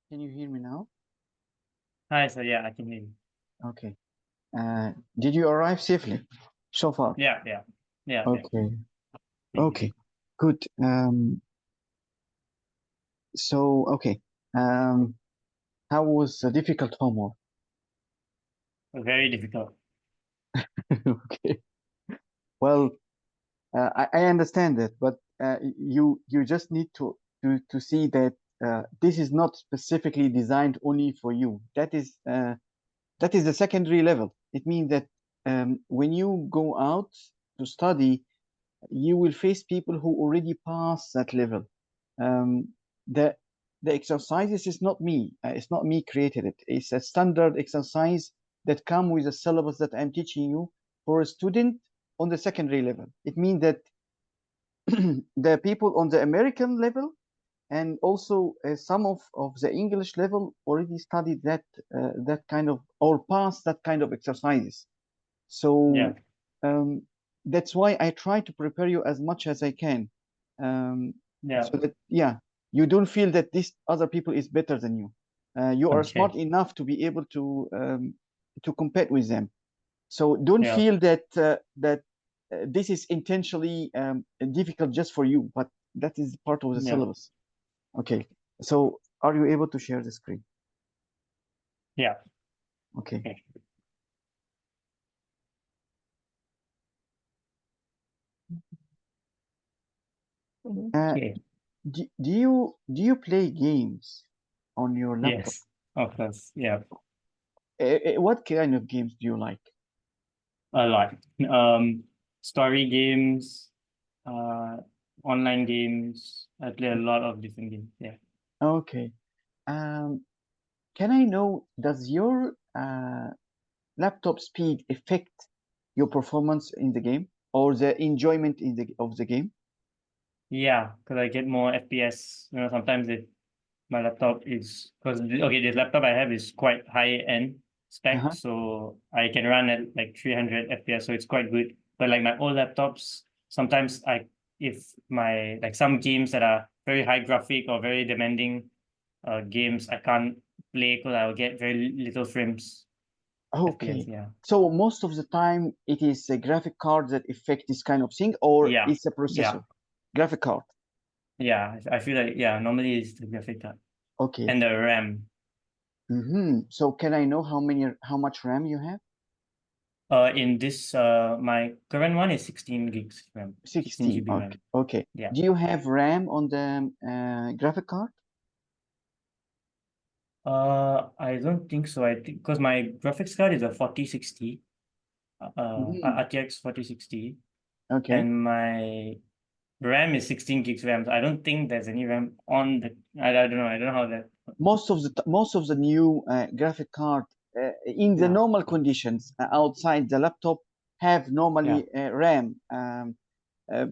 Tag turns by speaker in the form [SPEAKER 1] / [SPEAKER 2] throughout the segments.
[SPEAKER 1] Can you hear me now?
[SPEAKER 2] Hi, so yeah, I can hear you.
[SPEAKER 1] Okay. Did you arrive safely so far?
[SPEAKER 2] Yeah.
[SPEAKER 1] Okay.
[SPEAKER 2] Thank you.
[SPEAKER 1] Okay. Good. Okay. Um, how was the difficult homework?
[SPEAKER 2] Very difficult.
[SPEAKER 1] Okay. Well, I understand that, but you just need to see that this is not specifically designed only for you. That is the secondary level. It means that when you go out to study, you will face people who already pass that level. Um, the the exercises is not me. It's not me created it. It's a standard exercise that come with a syllabus that I'm teaching you for a student on the secondary level. It means that the people on the American level and also some of the English level already studied that kind of or passed that kind of exercises.
[SPEAKER 2] Yeah,
[SPEAKER 1] So um, that's why I try to prepare you as much as I can, um,
[SPEAKER 2] yeah.
[SPEAKER 1] so that yeah, you don't feel that this other people is better than you. You are
[SPEAKER 2] Okay.
[SPEAKER 1] smart enough to be able to compete with them. So don't
[SPEAKER 2] Yeah,
[SPEAKER 1] feel that this is intentionally difficult just for you, but that is part of the
[SPEAKER 2] yeah,
[SPEAKER 1] syllabus. Okay. So are you able to share the screen?
[SPEAKER 2] yeah.
[SPEAKER 1] Okay.
[SPEAKER 2] Okay.
[SPEAKER 1] Uh,
[SPEAKER 2] Okay.
[SPEAKER 1] do you play games on your laptop?
[SPEAKER 2] Yes, of course. Yeah,
[SPEAKER 1] What kind of games do you like?
[SPEAKER 2] a lot. Um, Story games, uh, online games. I play a lot of different games. Yeah.
[SPEAKER 1] Okay. Um, can I know, does your laptop speed affect your performance in the game or the enjoyment of the game?
[SPEAKER 2] Yeah, because I get more FPS. Sometimes if my laptop is because okay, this laptop I have is quite high end spec,
[SPEAKER 1] Uh-huh.
[SPEAKER 2] so I can run at like 300 FPS, so it's quite good. But like my old laptops, sometimes if my like some games that are very high graphic or very demanding games, I can't play because I will get very little frames FPS.
[SPEAKER 1] Okay.
[SPEAKER 2] Yeah,
[SPEAKER 1] So most of the time it is a graphic card that affect this kind of thing, or
[SPEAKER 2] yeah,
[SPEAKER 1] it's a
[SPEAKER 2] yeah,
[SPEAKER 1] processor? Graphic card.
[SPEAKER 2] yeah. I feel like yeah, normally it's the graphic card
[SPEAKER 1] Okay.
[SPEAKER 2] and the RAM.
[SPEAKER 1] So can I know how much RAM you have?
[SPEAKER 2] In this, my current one is 16 gigs RAM, 16
[SPEAKER 1] 16.
[SPEAKER 2] GB
[SPEAKER 1] Okay.
[SPEAKER 2] RAM.
[SPEAKER 1] Okay.
[SPEAKER 2] Yeah.
[SPEAKER 1] Do you have RAM on the graphic card?
[SPEAKER 2] I don't think so. I think because my graphics card is a 4060,
[SPEAKER 1] Mm,
[SPEAKER 2] RTX 4060,
[SPEAKER 1] okay.
[SPEAKER 2] and my RAM is 16 gigs RAM. So I don't think there's any RAM on the. I don't know. I don't know how that.
[SPEAKER 1] Most of the new graphic card in the
[SPEAKER 2] Yeah.
[SPEAKER 1] normal conditions outside the laptop have
[SPEAKER 2] Yeah.
[SPEAKER 1] normally RAM.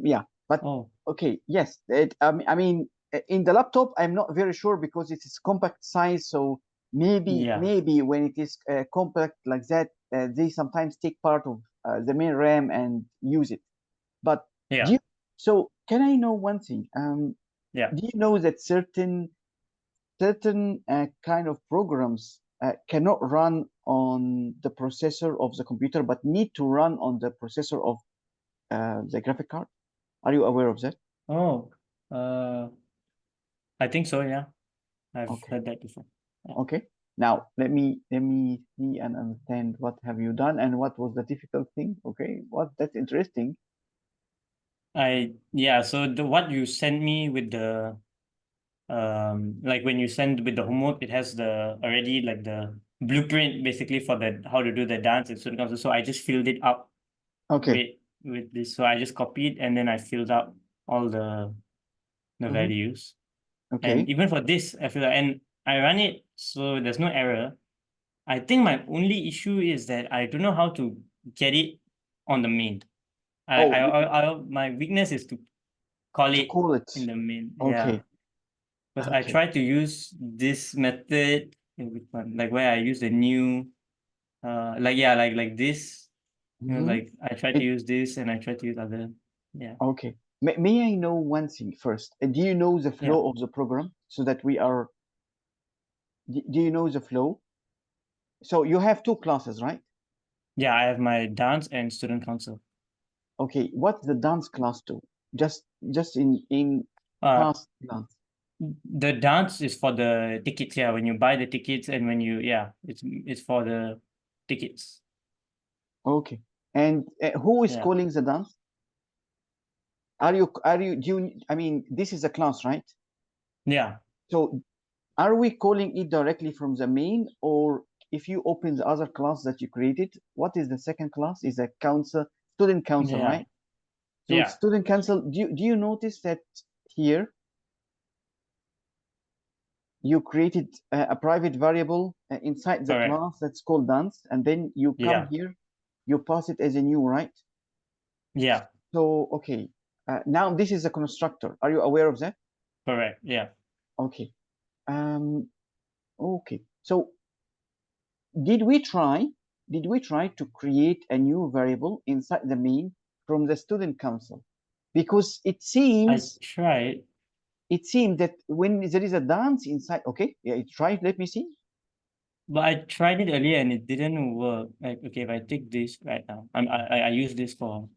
[SPEAKER 1] Yeah, but
[SPEAKER 2] Oh.
[SPEAKER 1] okay, yes. I mean, in the laptop, I'm not very sure because it is compact size. So
[SPEAKER 2] Yeah.
[SPEAKER 1] maybe when it is compact like that, they sometimes take part of the main RAM and use it. But do
[SPEAKER 2] Yeah.
[SPEAKER 1] you, so can I know one thing?
[SPEAKER 2] Yeah.
[SPEAKER 1] Do you know that certain kind of programs cannot run on the processor of the computer, but need to run on the processor of the graphic card? Are you aware of that?
[SPEAKER 2] Oh. Uh. I think so. Yeah. I've
[SPEAKER 1] Okay,
[SPEAKER 2] heard that before. Yeah.
[SPEAKER 1] okay. Now let me see and understand what have you done and what was the difficult thing. Okay, what that's interesting.
[SPEAKER 2] Yeah. So the what you sent me with the like when you send with the homework it has the already like the blueprint basically for the how to do the dance and student council, so I just filled it up
[SPEAKER 1] Okay.
[SPEAKER 2] with this, so I just copied and then I filled up all the
[SPEAKER 1] Hmm.
[SPEAKER 2] values, and
[SPEAKER 1] Okay.
[SPEAKER 2] even for this I feel like, and I run it so there's no error. I think my only issue is that I don't know how to get it on the main.
[SPEAKER 1] Oh,
[SPEAKER 2] My weakness is to call
[SPEAKER 1] to
[SPEAKER 2] it
[SPEAKER 1] call it.
[SPEAKER 2] in the main, yeah.
[SPEAKER 1] Okay.
[SPEAKER 2] Because I
[SPEAKER 1] Okay.
[SPEAKER 2] try to use this method in which one, like where I use the new, like yeah, like this.
[SPEAKER 1] Hmm.
[SPEAKER 2] Like I try to
[SPEAKER 1] It,
[SPEAKER 2] use this and I try to use other. Yeah,
[SPEAKER 1] okay. May I know one thing first? Do you know the
[SPEAKER 2] yeah.
[SPEAKER 1] flow of the program so that we are Do you know the flow? So you have two classes, right?
[SPEAKER 2] Yeah, I have my dance and student council.
[SPEAKER 1] Okay, what's the dance class do? Just in
[SPEAKER 2] Uh,
[SPEAKER 1] fast glance.
[SPEAKER 2] the dance is for the tickets. Yeah, when you buy the tickets and when you it's for the tickets.
[SPEAKER 1] Okay, and who is
[SPEAKER 2] Yeah,
[SPEAKER 1] calling the dance? Do you, I mean, this is a class, right?
[SPEAKER 2] yeah.
[SPEAKER 1] So are we calling it directly from the main, or if you open the other class that you created, what is the second class? Is a council, student council,
[SPEAKER 2] Yeah,
[SPEAKER 1] right? So
[SPEAKER 2] yeah,
[SPEAKER 1] student council, do you notice that here you created a private variable inside the
[SPEAKER 2] correct.
[SPEAKER 1] class that's called dance, and then you come
[SPEAKER 2] Yeah,
[SPEAKER 1] here, you pass it as a new, right?
[SPEAKER 2] yeah,
[SPEAKER 1] So, okay, now this is a constructor. Are you aware of that?
[SPEAKER 2] correct. Yeah.
[SPEAKER 1] Okay. Um, okay. So did we try, did we try to create a new variable inside the main from the student council? Because
[SPEAKER 2] I tried,
[SPEAKER 1] it seems that when there is a dance inside, okay, yeah, it tried, let me see.
[SPEAKER 2] but I tried it earlier and it didn't work. Like, okay, if I take this right now, I use this for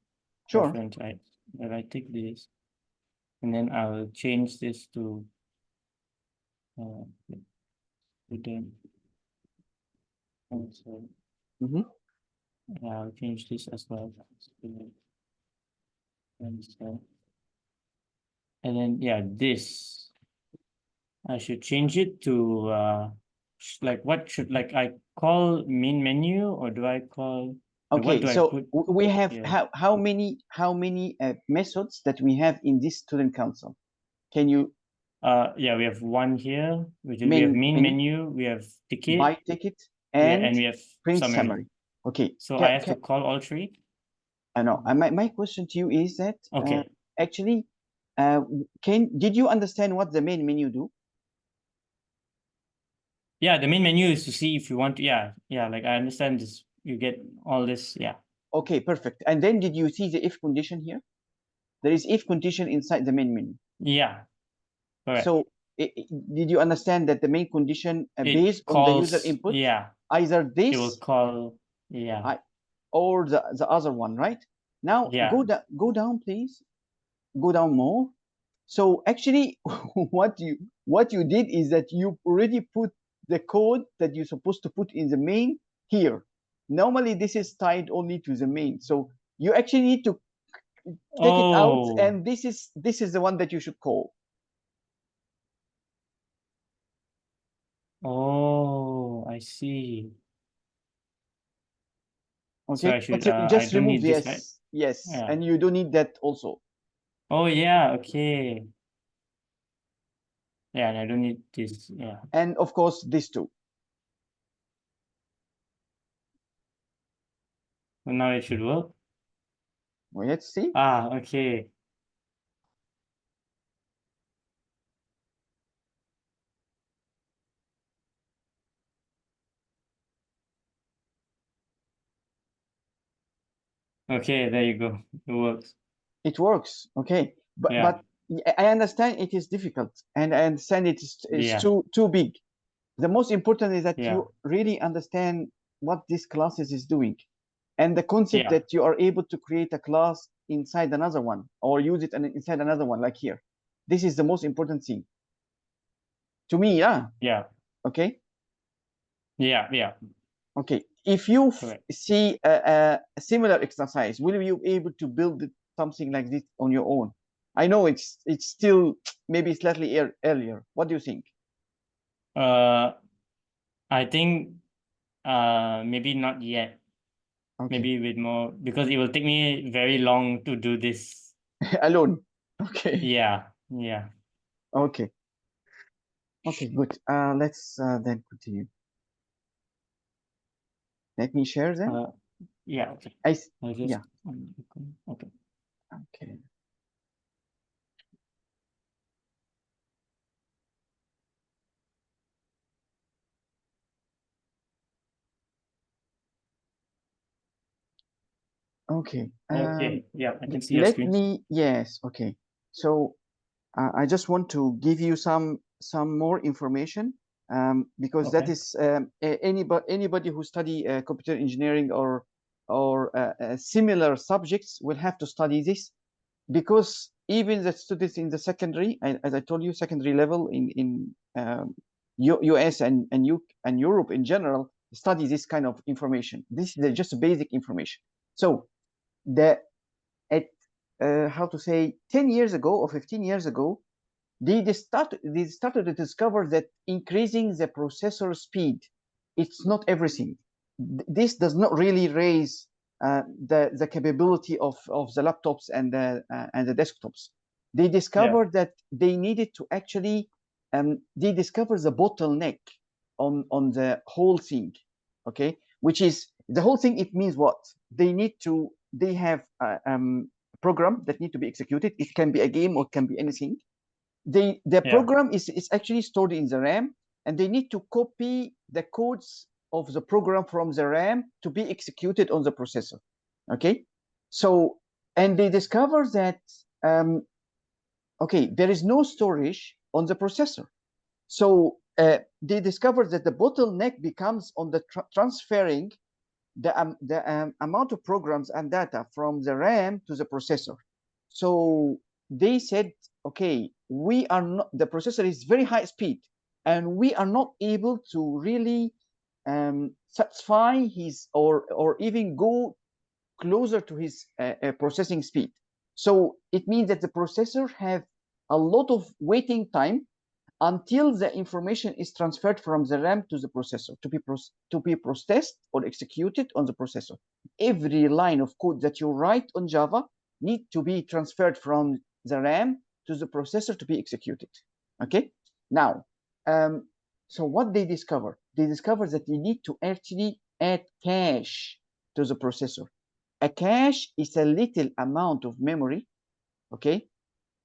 [SPEAKER 1] Sure.
[SPEAKER 2] reference, right? If I take this and then I'll change this to uh, student council.
[SPEAKER 1] Mm-hmm.
[SPEAKER 2] I'll change this as well. Student council. And then yeah, this I should change it to like what should like I call main menu or do I call like what
[SPEAKER 1] Okay,
[SPEAKER 2] do I
[SPEAKER 1] so
[SPEAKER 2] put
[SPEAKER 1] we have
[SPEAKER 2] here?
[SPEAKER 1] how many methods that we have in this student council? Can you
[SPEAKER 2] Yeah, we have one here, which is we have main
[SPEAKER 1] menu
[SPEAKER 2] menu, we have ticket,
[SPEAKER 1] buy ticket
[SPEAKER 2] yeah,
[SPEAKER 1] and
[SPEAKER 2] and we have
[SPEAKER 1] print
[SPEAKER 2] summary.
[SPEAKER 1] summary? Okay,
[SPEAKER 2] So I have to call all three.
[SPEAKER 1] I know. My question to you is that
[SPEAKER 2] Okay.
[SPEAKER 1] actually, did you understand what the main menu do?
[SPEAKER 2] Yeah, the main menu is to see if you want to, yeah, like I understand this. You get all this, yeah.
[SPEAKER 1] Okay, perfect. And then did you see the if condition here? There is if condition inside the main menu.
[SPEAKER 2] Yeah, correct.
[SPEAKER 1] So did you understand that the main condition
[SPEAKER 2] It
[SPEAKER 1] based on the user
[SPEAKER 2] calls,
[SPEAKER 1] input,
[SPEAKER 2] yeah,
[SPEAKER 1] either
[SPEAKER 2] it will
[SPEAKER 1] this
[SPEAKER 2] call, yeah,
[SPEAKER 1] I, or the other one, right? Now
[SPEAKER 2] yeah.
[SPEAKER 1] go down, please. Go down more. So actually, what you did is that you already put the code that you're supposed to put in the main here. Normally, this is tied only to the main. So you actually need to take it out,
[SPEAKER 2] Oh,
[SPEAKER 1] and this is the one that you should call.
[SPEAKER 2] oh, I see. So
[SPEAKER 1] Okay,
[SPEAKER 2] I should,
[SPEAKER 1] but you
[SPEAKER 2] I
[SPEAKER 1] just
[SPEAKER 2] don't
[SPEAKER 1] remove
[SPEAKER 2] need this, right?
[SPEAKER 1] yes, yes,
[SPEAKER 2] Yeah.
[SPEAKER 1] and you don't need that also.
[SPEAKER 2] Oh, yeah, okay. Yeah, and I don't need this, yeah.
[SPEAKER 1] And of course, this too.
[SPEAKER 2] So now it should work.
[SPEAKER 1] Well, let's see.
[SPEAKER 2] Ah, okay. Okay, there you go. It works.
[SPEAKER 1] It works. Okay,
[SPEAKER 2] Yeah,
[SPEAKER 1] but I understand it is difficult, and I understand it's
[SPEAKER 2] yeah,
[SPEAKER 1] too big. The most important is that
[SPEAKER 2] yeah,
[SPEAKER 1] you really understand what this classes is doing, and the concept
[SPEAKER 2] yeah,
[SPEAKER 1] that you are able to create a class inside another one or use it inside another one, like here. This is the most important thing to me. Yeah.
[SPEAKER 2] yeah,
[SPEAKER 1] Okay.
[SPEAKER 2] yeah, yeah,
[SPEAKER 1] Okay. If you
[SPEAKER 2] correct.
[SPEAKER 1] see a similar exercise, will you be able to build something like this on your own? I know it's still maybe slightly earlier. What do you think?
[SPEAKER 2] Uh, I think maybe not yet.
[SPEAKER 1] Okay.
[SPEAKER 2] Maybe with more because it will take me very long to do this.
[SPEAKER 1] Alone. Okay.
[SPEAKER 2] Yeah, yeah.
[SPEAKER 1] Okay. Okay, good. Let's then continue. Let me share them.
[SPEAKER 2] Uh, yeah, okay. I'll just
[SPEAKER 1] Yeah.
[SPEAKER 2] okay.
[SPEAKER 1] Okay. Okay.
[SPEAKER 2] Okay, yeah, I can see your
[SPEAKER 1] Let
[SPEAKER 2] screen.
[SPEAKER 1] me. Yes. Okay. So I just want to give you some more information. because that is anybody who study computer engineering or similar subjects will have to study this, because even the students in the secondary, as I told you, secondary level in US and Europe in general, study this kind of information. This is just basic information. So the at how to say 10 years ago or 15 years ago, they started to discover that increasing the processor speed, it's not everything. This does not really raise the capability of the laptops and the desktops. They discovered that they needed to actually they discovered the bottleneck on the whole thing. Okay, which is the whole thing. It means what they have a program that need to be executed. It can be a game or it can be anything. The program is actually stored in the RAM, and they need to copy the codes of the program from the RAM to be executed on the processor. Okay, so and they discover that okay, there is no storage on the processor. So they discovered that the bottleneck becomes on the transferring the amount of programs and data from the RAM to the processor. So they said, okay, we are not, the processor is very high speed, and we are not able to really satisfy his or even go closer to his processing speed. So it means that the processor have a lot of waiting time until the information is transferred from the RAM to the processor to be processed or executed on the processor. Every line of code that you write on Java need to be transferred from the RAM to the processor to be executed. Okay. Now, so what they discovered? They discovered that they need to actually add cache to the processor. A cache is a little amount of memory, okay,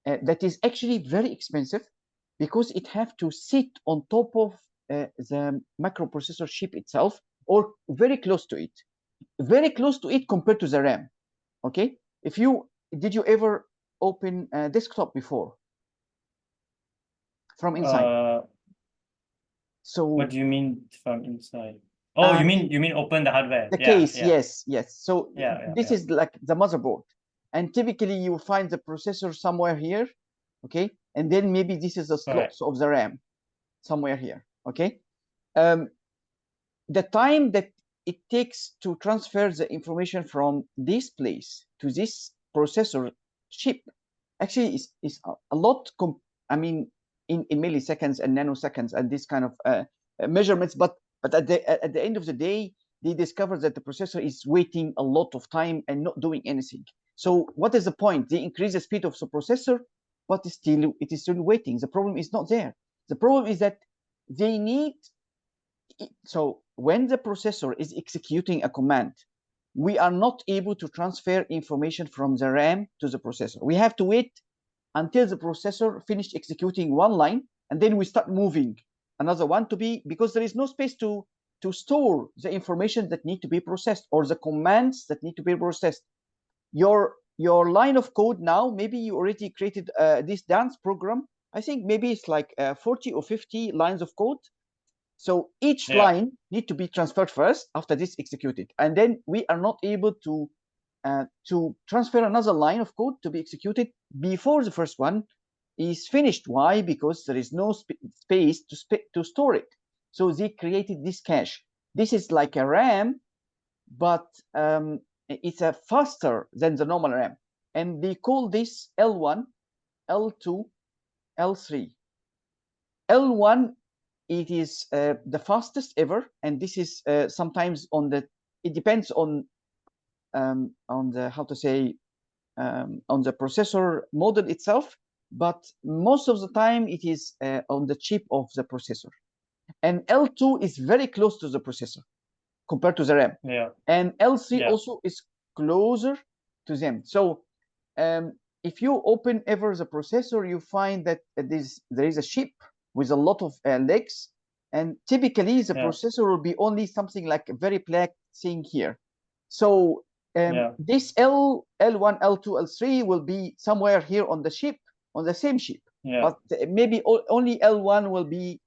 [SPEAKER 1] that is actually very expensive, because it have to sit on top of the microprocessor chip itself, or very close to it compared to the RAM. Okay, did you ever open a desktop before from inside? So
[SPEAKER 2] what do you mean from inside? Oh, you mean open the hardware?
[SPEAKER 1] The case, yes. So this
[SPEAKER 2] yeah.
[SPEAKER 1] is like the motherboard, and typically you will find the processor somewhere here, okay, and then maybe this is the slots of the RAM somewhere here, okay. The time that it takes to transfer the information from this place to this processor chip actually is a lot. I mean, in milliseconds and nanoseconds and this kind of measurements, but at the end of the day, they discover that the processor is waiting a lot of time and not doing anything. So what is the point? They increase the speed of the processor, but it is still waiting. The problem is not there. The problem is that they need. So when the processor is executing a command, we are not able to transfer information from the RAM to the processor. We have to wait until the processor finished executing one line, and then we start moving another one because there is no space to store the information that need to be processed or the commands that need to be processed. Your line of code now, maybe you already created this dance program. I think maybe it's like 40 or 50 lines of code. So each line need to be transferred first after this executed, and then we are not able to transfer another line of code to be executed before the first one is finished. Why? Because there is no space to store it. So they created this cache. This is like a RAM, but it's a faster than the normal RAM, and they call this L1, L2, L3. L1, it is the fastest ever, and this is sometimes it depends on the how to say on the processor model itself, but most of the time it is on the chip of the processor. And L2 is very close to the processor compared to the RAM. And L3 also is closer to them. So if you open ever the processor, you find that there is a chip with a lot of legs, and typically the processor will be only something like a very black thing here. So this L1, L2, L3 will be somewhere here on the chip, on the same chip, but maybe only L1 will be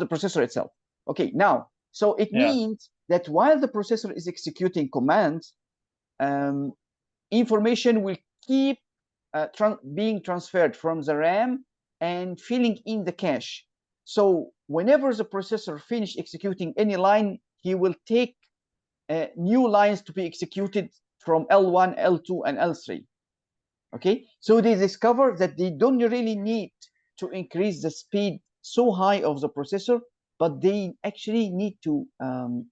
[SPEAKER 1] processor itself. Okay, now, so it means that while the processor is executing commands, information will keep being transferred from the RAM and filling in the cache. So whenever the processor finish executing any line, he will take new lines to be executed from L1, L2, and L3. Okay, so they discover that they don't really need to increase the speed so high of the processor, but they actually need to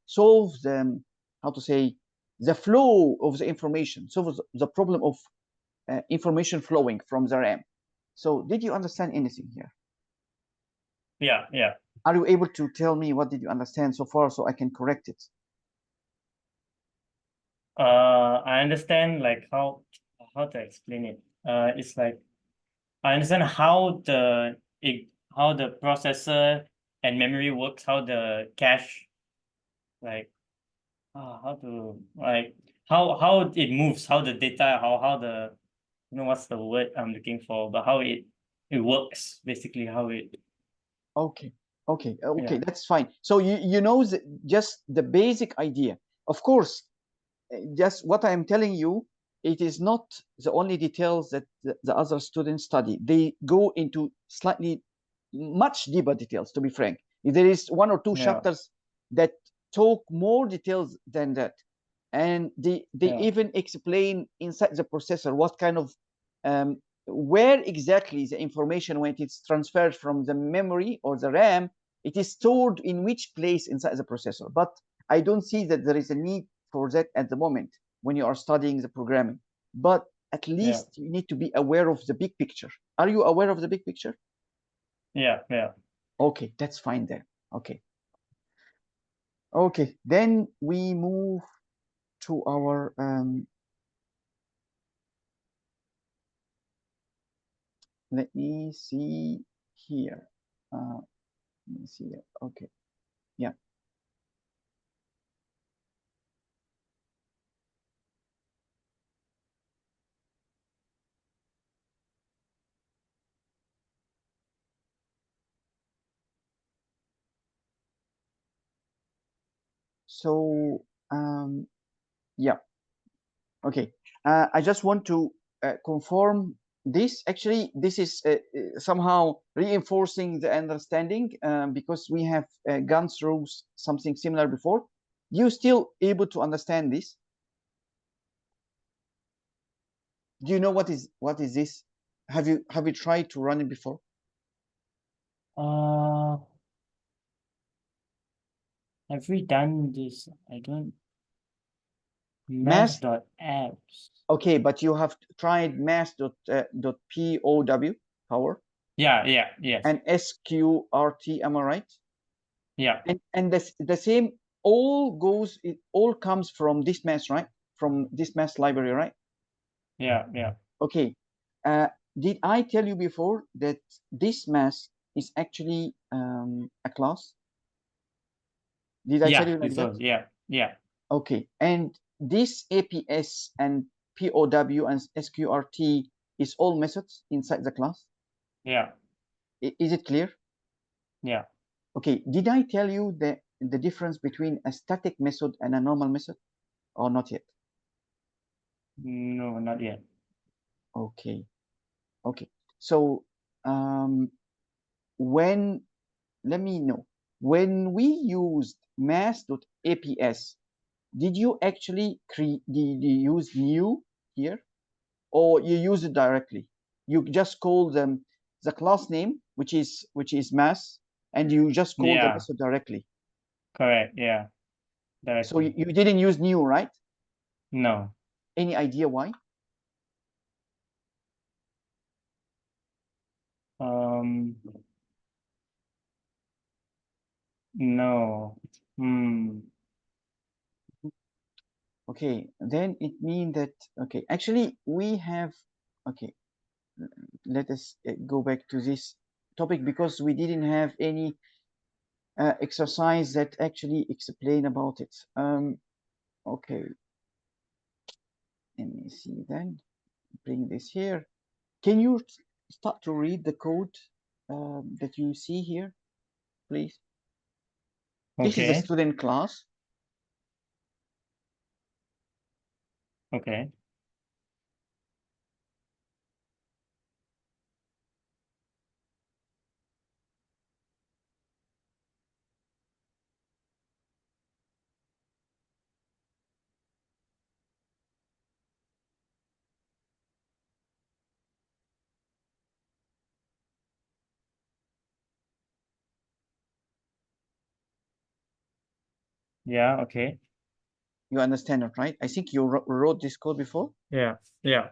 [SPEAKER 1] solve the, how to say, the flow of the information, solve the problem of information flowing from the RAM. So did you understand anything here?
[SPEAKER 2] Yeah.
[SPEAKER 1] Are you able to tell me what did you understand so far so I can correct it?
[SPEAKER 2] I understand like how to explain it. It's like I understand how the processor and memory works, how the cache, like how to like how it moves, how the data, how the what's the word I'm looking for, but how it works, basically how it.
[SPEAKER 1] Okay,
[SPEAKER 2] Yeah.
[SPEAKER 1] that's fine. So you know just the basic idea. Of course, just what I am telling you, it is not the only details that the other students study. They go into slightly much deeper details, to be frank. There is one or two chapters that talk more details than that. And they even explain inside the processor what kind of where exactly the information, when it's transferred from the memory or the RAM, it is stored in which place inside the processor. But I don't see that there is a need for that at the moment when you are studying the programming. But at least you need to be aware of the big picture. Are you aware of the big picture?
[SPEAKER 2] Yeah.
[SPEAKER 1] Okay, that's fine then. Okay. Okay, then we move to our let me see here. Let me see here. Okay, yeah. So yeah. Okay. I just want to confirm this. Actually, this is somehow reinforcing the understanding because we have gone through something similar before. You still able to understand this? Do you know what is this? Have you tried to run it before?
[SPEAKER 2] Have we done this? I don't.
[SPEAKER 1] Mass.
[SPEAKER 2] Mass.apps.
[SPEAKER 1] Okay, but you have tried mass.pow power.
[SPEAKER 2] Yeah.
[SPEAKER 1] And sqrt, am I right?
[SPEAKER 2] Yeah.
[SPEAKER 1] And the same all goes, it all comes from this mass, right? From this mass library, right?
[SPEAKER 2] Yeah.
[SPEAKER 1] Okay. Did I tell you before that this mass is actually a class? Did I tell you like that?
[SPEAKER 2] Yeah.
[SPEAKER 1] Okay. And this APS and POW and SQRT is all methods inside the class?
[SPEAKER 2] Yeah.
[SPEAKER 1] Is it clear?
[SPEAKER 2] Yeah.
[SPEAKER 1] Okay. Did I tell you the difference between a static method and a normal method, or not yet?
[SPEAKER 2] No, not yet.
[SPEAKER 1] Okay. So when, let me know, when we used mass.aps, did you actually did you use new here, or you use it directly? You just call them the class name, which is mass, and you just call the method directly.
[SPEAKER 2] Correct. Yeah. Directly.
[SPEAKER 1] So you didn't use new, right?
[SPEAKER 2] No.
[SPEAKER 1] Any idea why?
[SPEAKER 2] No.
[SPEAKER 1] Okay, then it means that, okay, actually we have, okay, let us go back to this topic because we didn't have any exercise that actually explain about it. Okay, let me see then, bring this here. Can you start to read the code? that you see here, please. This is a
[SPEAKER 2] Okay.
[SPEAKER 1] student class.
[SPEAKER 2] Okay. Yeah. Okay.
[SPEAKER 1] You understand it, right? I think you wrote this code before.
[SPEAKER 2] Yeah. Yeah.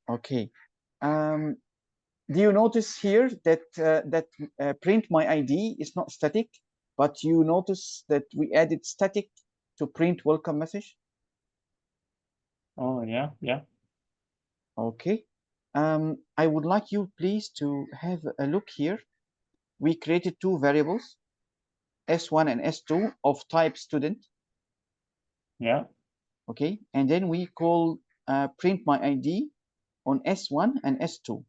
[SPEAKER 1] Okay. Do you notice here that print my ID is not static, but you notice that we added static to print welcome message?
[SPEAKER 2] Oh, yeah. Yeah.
[SPEAKER 1] Okay. I would like you please to have a look here. We created two variables, S1 and S2 of type student.
[SPEAKER 2] Yeah.
[SPEAKER 1] Okay. And then we call print my ID on S1 and S2.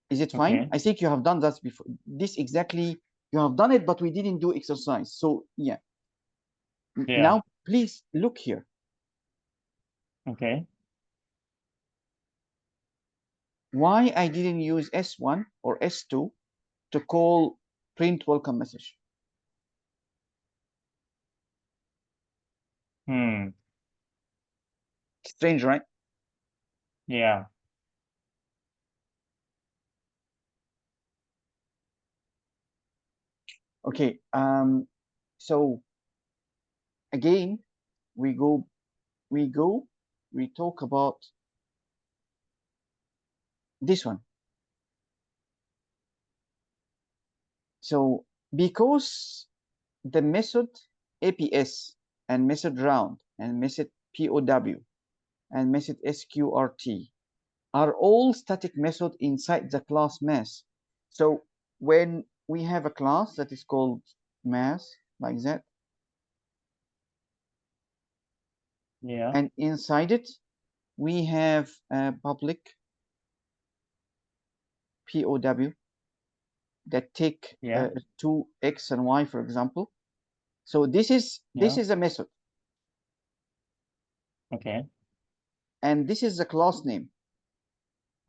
[SPEAKER 1] Is it fine?
[SPEAKER 2] Okay.
[SPEAKER 1] I think you have done that before. This exactly, you have done it, but we didn't do exercise. So yeah.
[SPEAKER 2] Yeah.
[SPEAKER 1] Now, please look here.
[SPEAKER 2] Okay.
[SPEAKER 1] Why I didn't use S1 or S2 to call print welcome message?
[SPEAKER 2] Hmm.
[SPEAKER 1] Strange, right?
[SPEAKER 2] Yeah.
[SPEAKER 1] Okay. So again, we go, we talk about this one. So because the method APS and method round and method POW and method SQRT are all static methods inside the class mass. So when we have a class that is called mass like that,
[SPEAKER 2] Yeah.
[SPEAKER 1] and inside it we have a public POW that take
[SPEAKER 2] Yeah.
[SPEAKER 1] two X and Y, for example. So this
[SPEAKER 2] Yeah.
[SPEAKER 1] is a method,
[SPEAKER 2] Okay.
[SPEAKER 1] and this is the class name.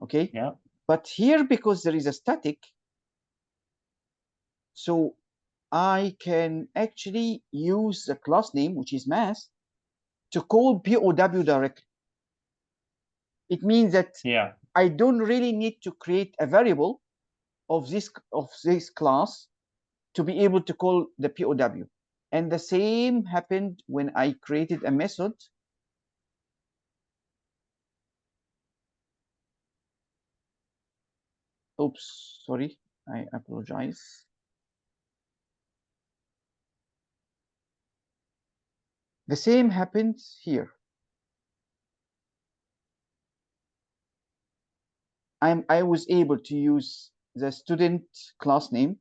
[SPEAKER 1] Okay,
[SPEAKER 2] Yeah.
[SPEAKER 1] but here because there is a static, so I can actually use the class name, which is mass, to call POW directly. It means that
[SPEAKER 2] Yeah.
[SPEAKER 1] I don't really need to create a variable of this class to be able to call the POW. And the same happened when I created a method. Oops, sorry, I apologize. The same happens here. I was able to use the student class name,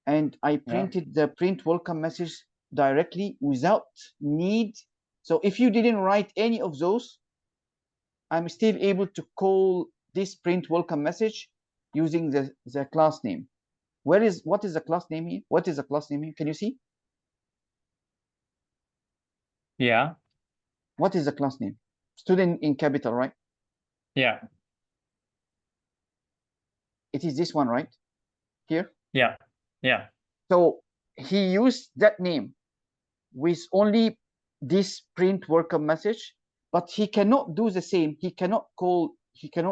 [SPEAKER 1] and I
[SPEAKER 2] Yeah.
[SPEAKER 1] printed the print welcome message directly without need. So if you didn't write any of those, I'm still able to call this print welcome message using the class name. What is the class name here? What is the class name here? Can you see?
[SPEAKER 2] Yeah.
[SPEAKER 1] What is the class name? Student in capital, right?
[SPEAKER 2] Yeah.
[SPEAKER 1] It is this one, right? Here.
[SPEAKER 2] Yeah. Yeah.
[SPEAKER 1] So he used that name with only this print welcome message, but he cannot do the same. He cannot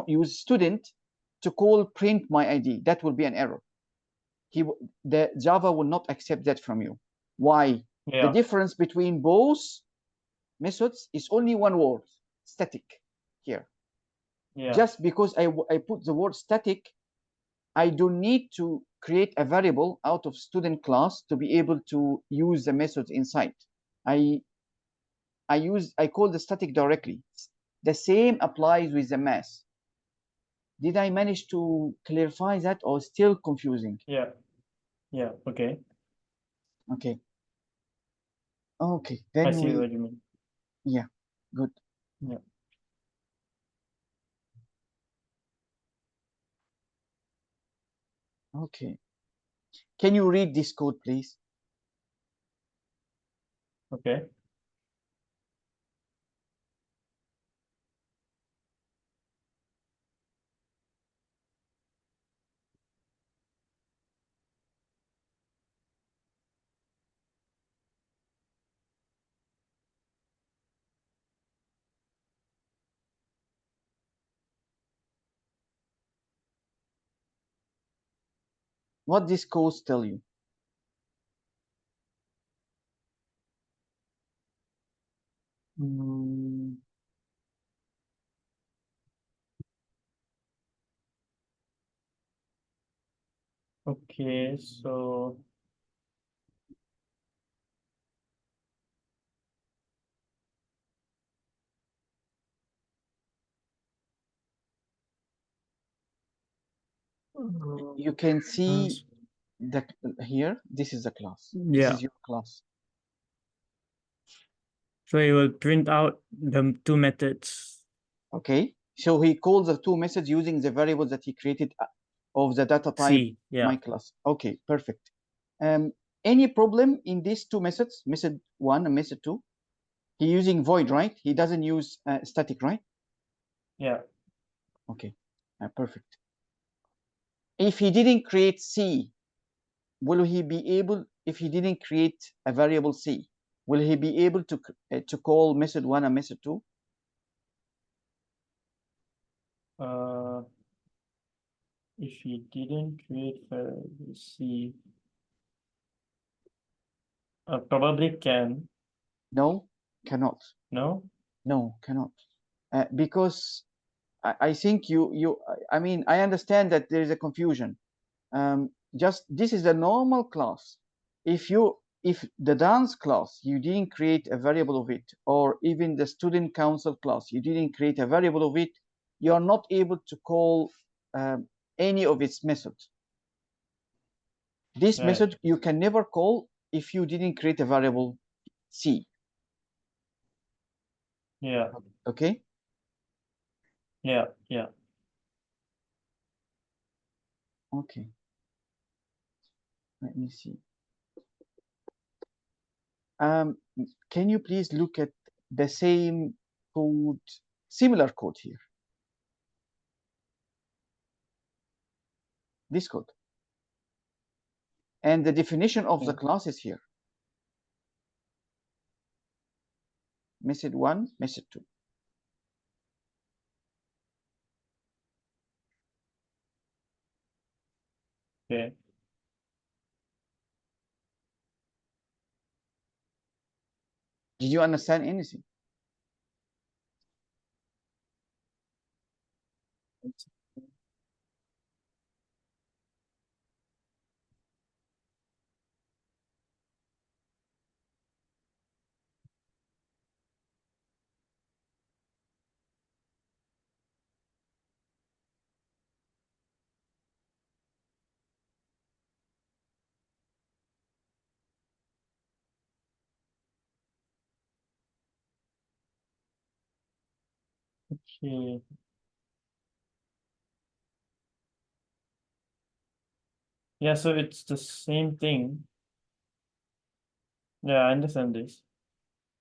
[SPEAKER 1] use student to call print my ID. That will be an error. The Java will not accept that from you. Why? The
[SPEAKER 2] Yeah.
[SPEAKER 1] difference between both methods is only one word, static here.
[SPEAKER 2] Yeah.
[SPEAKER 1] Just because I put the word static, I don't need to create a variable out of student class to be able to use the methods inside. I I call the static directly. The same applies with the mass. Did I manage to clarify that or still confusing?
[SPEAKER 2] Yeah. Yeah. Okay.
[SPEAKER 1] Okay. Okay.
[SPEAKER 2] I
[SPEAKER 1] Then
[SPEAKER 2] see
[SPEAKER 1] we,
[SPEAKER 2] what you mean.
[SPEAKER 1] yeah, good.
[SPEAKER 2] Yeah.
[SPEAKER 1] Okay. Can you read this code, please?
[SPEAKER 2] Okay.
[SPEAKER 1] What these codes tell you?
[SPEAKER 2] Okay, so
[SPEAKER 1] You can see the here. This is the class. This
[SPEAKER 2] yeah.
[SPEAKER 1] is your class.
[SPEAKER 2] So it will print out the two methods.
[SPEAKER 1] Okay. So he calls the two methods using the variables that he created of the data type
[SPEAKER 2] C, yeah.
[SPEAKER 1] my class. Okay, perfect. Any problem in these two methods, method 1 and method 2? He using void, right? He doesn't use static, right?
[SPEAKER 2] Yeah.
[SPEAKER 1] Okay, perfect. If he didn't create C, will he be able, if he didn't create a variable C, will he be able to call method 1 and method 2?
[SPEAKER 2] If he didn't create variable C, probably can.
[SPEAKER 1] No, cannot.
[SPEAKER 2] No?
[SPEAKER 1] No, cannot. Because I think I mean, I understand that there is a confusion. Just this is a normal class. If the dance class, you didn't create a variable of it, or even the student council class, you didn't create a variable of it, you are not able to call any of its methods. This
[SPEAKER 2] Right.
[SPEAKER 1] method you can never call if you didn't create a variable C.
[SPEAKER 2] Yeah.
[SPEAKER 1] Okay.
[SPEAKER 2] Yeah. Yeah.
[SPEAKER 1] Okay. Let me see. Can you please look at the same code, similar code here? This code. And the definition of the class is here. Method 1, method 2.
[SPEAKER 2] Okay.
[SPEAKER 1] Did you understand anything?
[SPEAKER 2] Okay. Yeah, so it's the same thing. Yeah, I understand this.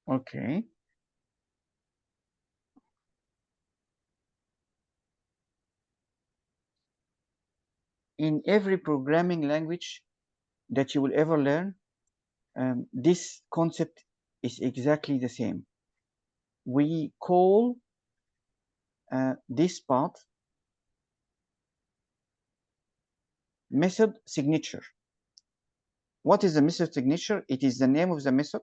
[SPEAKER 1] Okay. In every programming language that you will ever learn, this concept is exactly the same. We call this part method signature. What is the method signature? It is the name of the method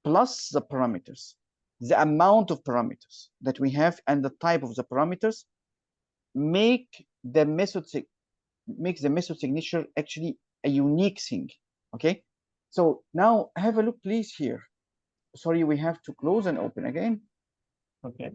[SPEAKER 1] plus the parameters, the amount of parameters that we have and the type of the parameters make the method makes the method signature actually a unique thing. Okay, so now have a look please here. Sorry, we have to close and open again.
[SPEAKER 2] Okay.